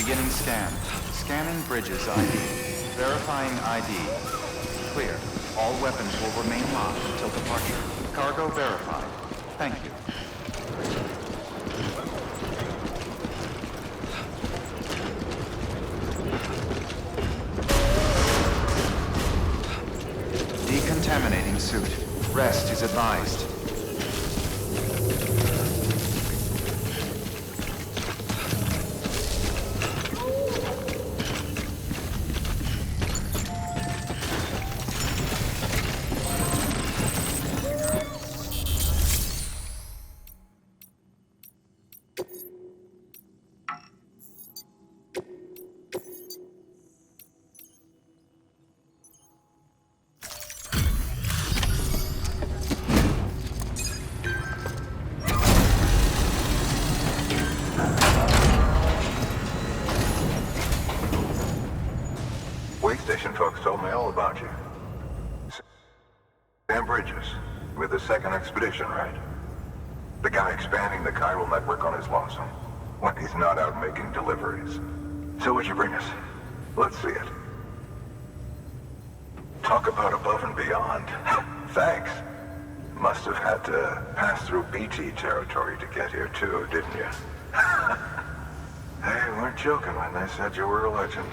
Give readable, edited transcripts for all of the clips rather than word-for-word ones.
Beginning scan. Scanning bridges ID. Verifying ID. Clear. All weapons will remain locked until departure. Cargo verified. Thank you. Decontaminating suit. Rest is advised. Station folks told me all about you. Sam Bridges, with the second expedition, right? The guy expanding the chiral network on his lonesome, when he's not out making deliveries. So what'd you bring us? Let's see it. Talk about above and beyond. Thanks. Must have had to pass through BT territory to get here too, didn't you? They weren't joking when they said you were a legend.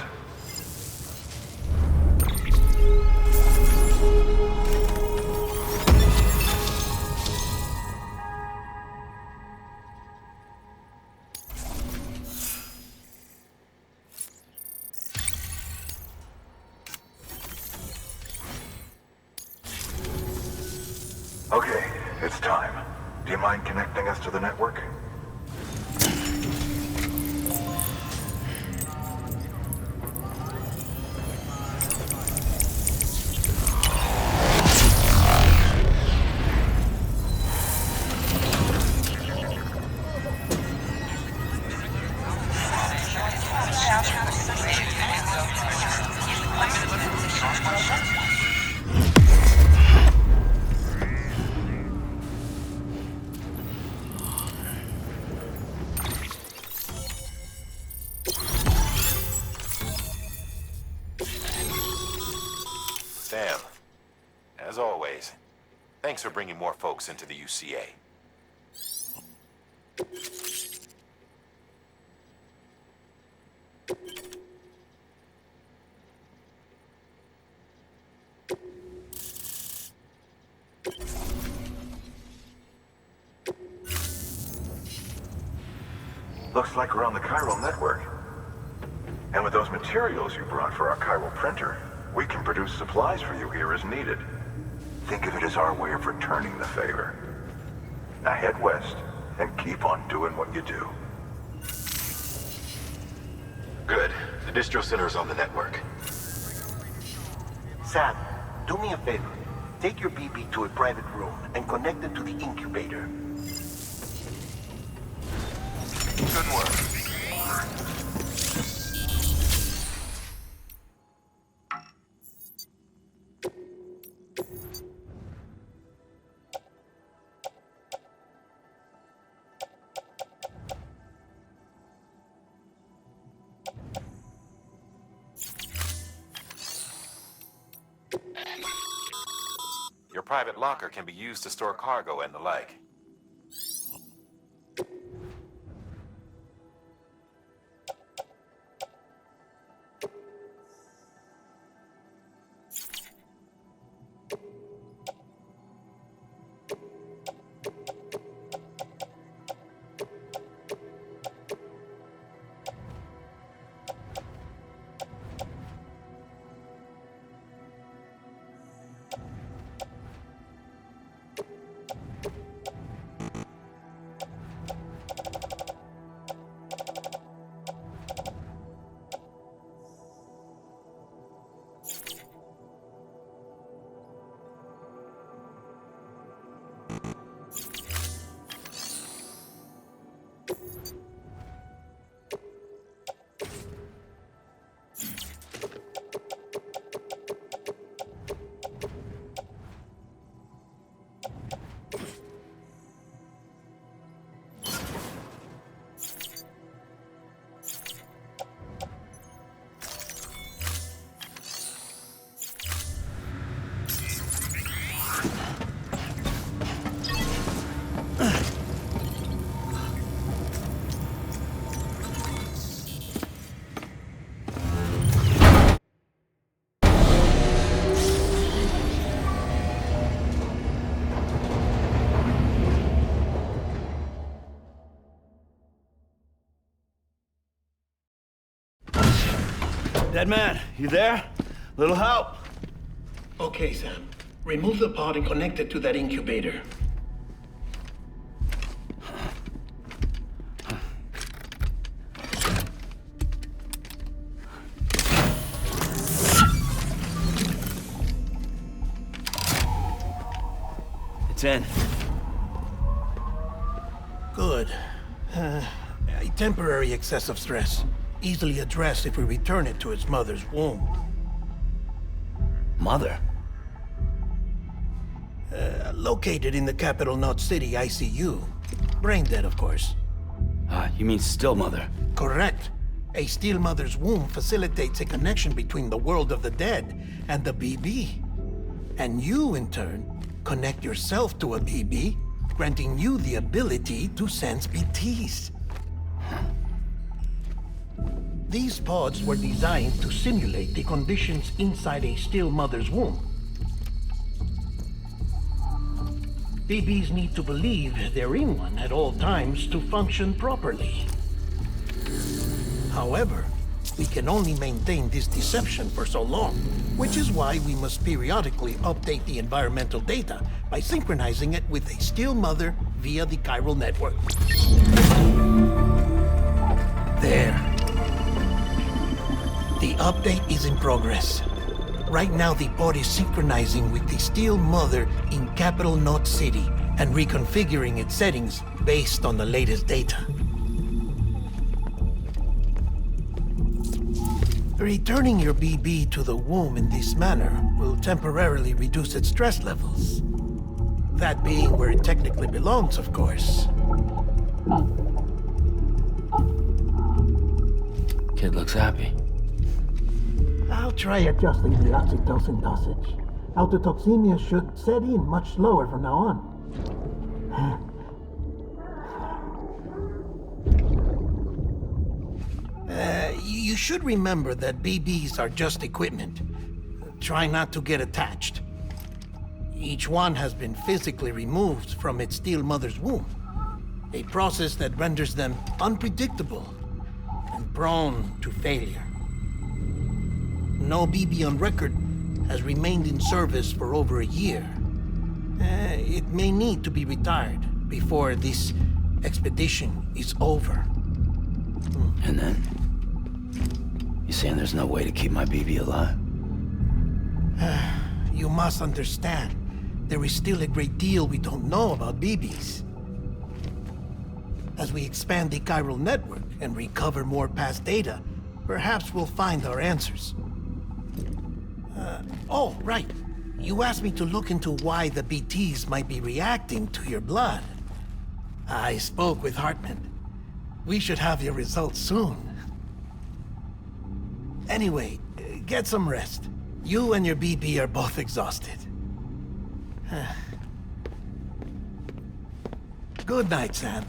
Okay, it's time. Do you mind connecting us to the network? Sam, as always, thanks for bringing more folks into the UCA. Looks like we're on the chiral network. And with those materials you brought for our chiral printer, we can produce supplies for you here as needed. Think of it as our way of returning the favor. Now head west and keep on doing what you do. Good. The distro center is on the network. Sam, do me a favor. Take your BB to a private room and connect it to the incubator. Good work. Your private locker can be used to store cargo and the like. Dead man, you there? Little help? Okay, Sam. Remove the pod and connect it to that incubator. It's in. Good. A temporary excessive stress. Easily addressed if we return it to its mother's womb. Mother? Located in the capital Knot City ICU. Brain dead, of course. You mean still mother? Correct. A still mother's womb facilitates a connection between the world of the dead and the BB. And you, in turn, connect yourself to a BB, granting you the ability to sense BTs. These pods were designed to simulate the conditions inside a still mother's womb. BBs need to believe they're in one at all times to function properly. However, we can only maintain this deception for so long, which is why we must periodically update the environmental data by synchronizing it with a still mother via the chiral network. There. The update is in progress. Right now, the pod is synchronizing with the still mother in capital Knot City and reconfiguring its settings based on the latest data. Returning your BB to the womb in this manner will temporarily reduce its stress levels. That being where it technically belongs, of course. Kid looks happy. I'll try adjusting the oxytocin dosage. Autotoxemia should set in much slower from now on. You should remember that BBs are just equipment. Try not to get attached. Each one has been physically removed from its still mother's womb. A process that renders them unpredictable and prone to failure. No BB on record has remained in service for over a year. It may need to be retired before this expedition is over. And then? You saying there's no way to keep my BB alive? You must understand, there is still a great deal we don't know about BBs. As we expand the chiral network and recover more past data, perhaps we'll find our answers. Oh, right. You asked me to look into why the BTs might be reacting to your blood. I spoke with Hartman. We should have your results soon. Anyway, get some rest. You and your BB are both exhausted. Good night, Sam.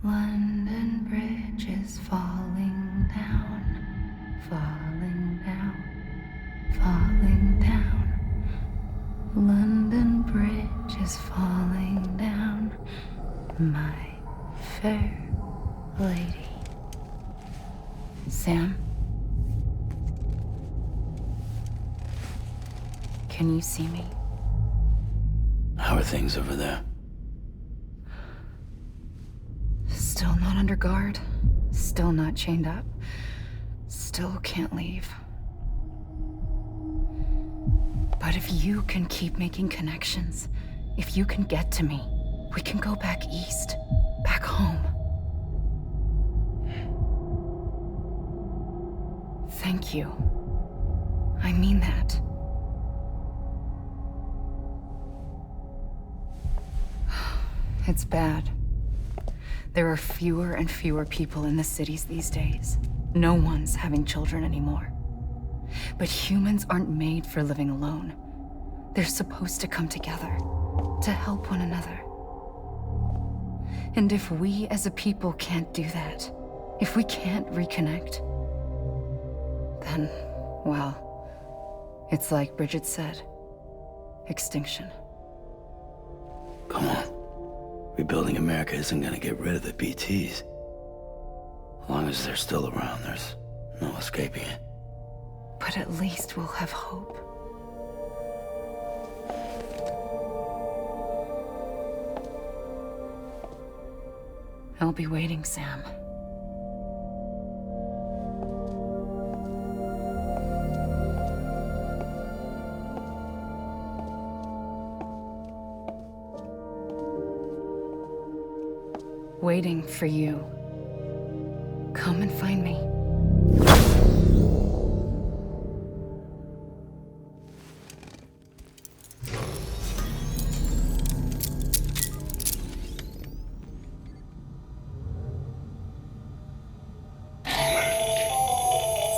London Bridge is falling down, falling down, falling down. London Bridge is falling down, my fair lady. Sam? Can you see me? How are things over there? Still not under guard, still not chained up, still can't leave. But if you can keep making connections, if you can get to me, we can go back east, back home. Thank you. I mean that. It's bad. There are fewer and fewer people in the cities these days. No one's having children anymore. But humans aren't made for living alone. They're supposed to come together, to help one another. And if we as a people can't do that, if we can't reconnect, then, well, it's like Bridget said, extinction. Come on. Rebuilding America isn't gonna get rid of the BTs. As long as they're still around, there's no escaping it. But at least we'll have hope. I'll be waiting, Sam. Waiting for you. Come and find me.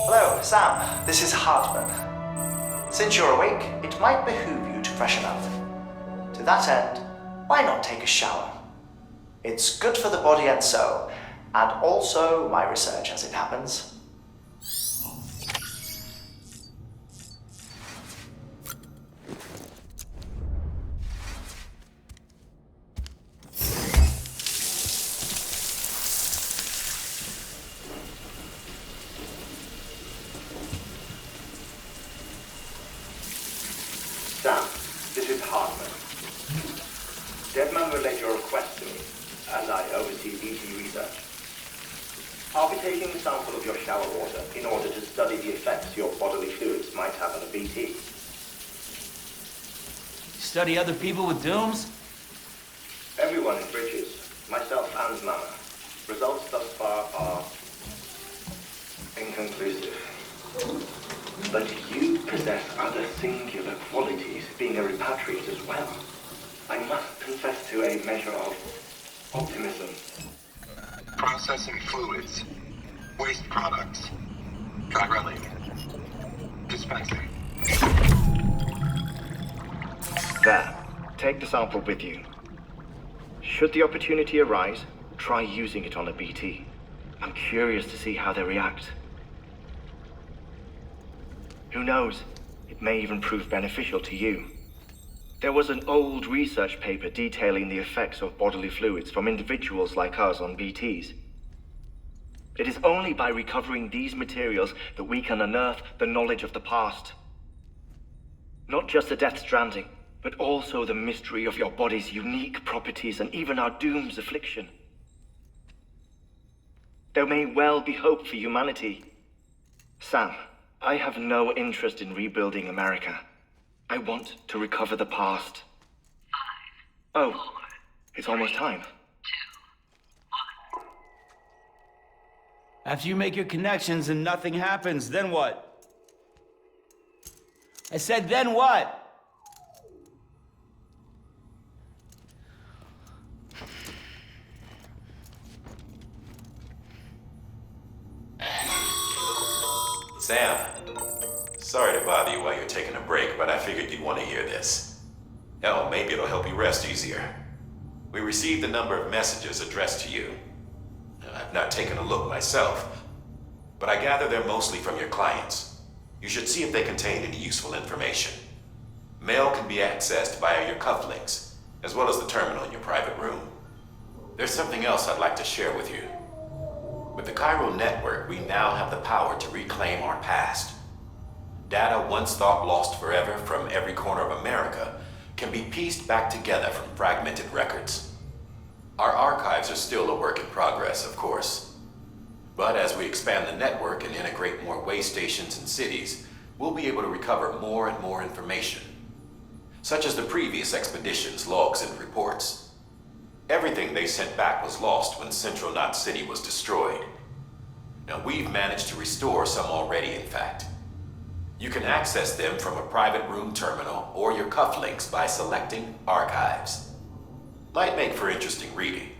Hello, Sam. This is Hartman. Since you're awake, it might behoove you to freshen up. To that end, why not take a shower? It's good for the body and soul, and also my research as it happens. Sam, this is Hartman. Deadman relayed your request to me, as I oversee BT research. I'll be taking a sample of your shower water in order to study the effects your bodily fluids might have on a BT. Study other people with dooms? Everyone in Bridges, myself and Mama. Results thus far are inconclusive. But you possess other singular qualities, being a repatriate as well. I must confess to a measure of optimism. Processing fluids. Waste products. Drilling. Dispensing. There. Take the sample with you. Should the opportunity arise, try using it on a BT. I'm curious to see how they react. Who knows? It may even prove beneficial to you. There was an old research paper detailing the effects of bodily fluids from individuals like us on BTs. It is only by recovering these materials that we can unearth the knowledge of the past. Not just the Death Stranding, but also the mystery of your body's unique properties and even our doom's affliction. There may well be hope for humanity. Sam, I have no interest in rebuilding America. I want to recover the past. 5, 4, it's almost time. 2, 1. After you make your connections and nothing happens, then what? I said, then what? Sam, sorry to bother you while you're taking a break, but I figured you'd want to hear this. Hell, maybe it'll help you rest easier. We received a number of messages addressed to you. I've not taken a look myself, but I gather they're mostly from your clients. You should see if they contain any useful information. Mail can be accessed via your cufflinks, as well as the terminal in your private room. There's something else I'd like to share with you. With the Chiral network, we now have the power to reclaim our past. Data once thought lost forever from every corner of America can be pieced back together from fragmented records. Our archives are still a work in progress, of course. But as we expand the network and integrate more way stations and cities, we'll be able to recover more and more information, such as the previous expedition's logs and reports. Everything they sent back was lost when Central Knot City was destroyed. Now, we've managed to restore some already, in fact. You can access them from a private room terminal or your cufflinks by selecting Archives. Might make for interesting reading.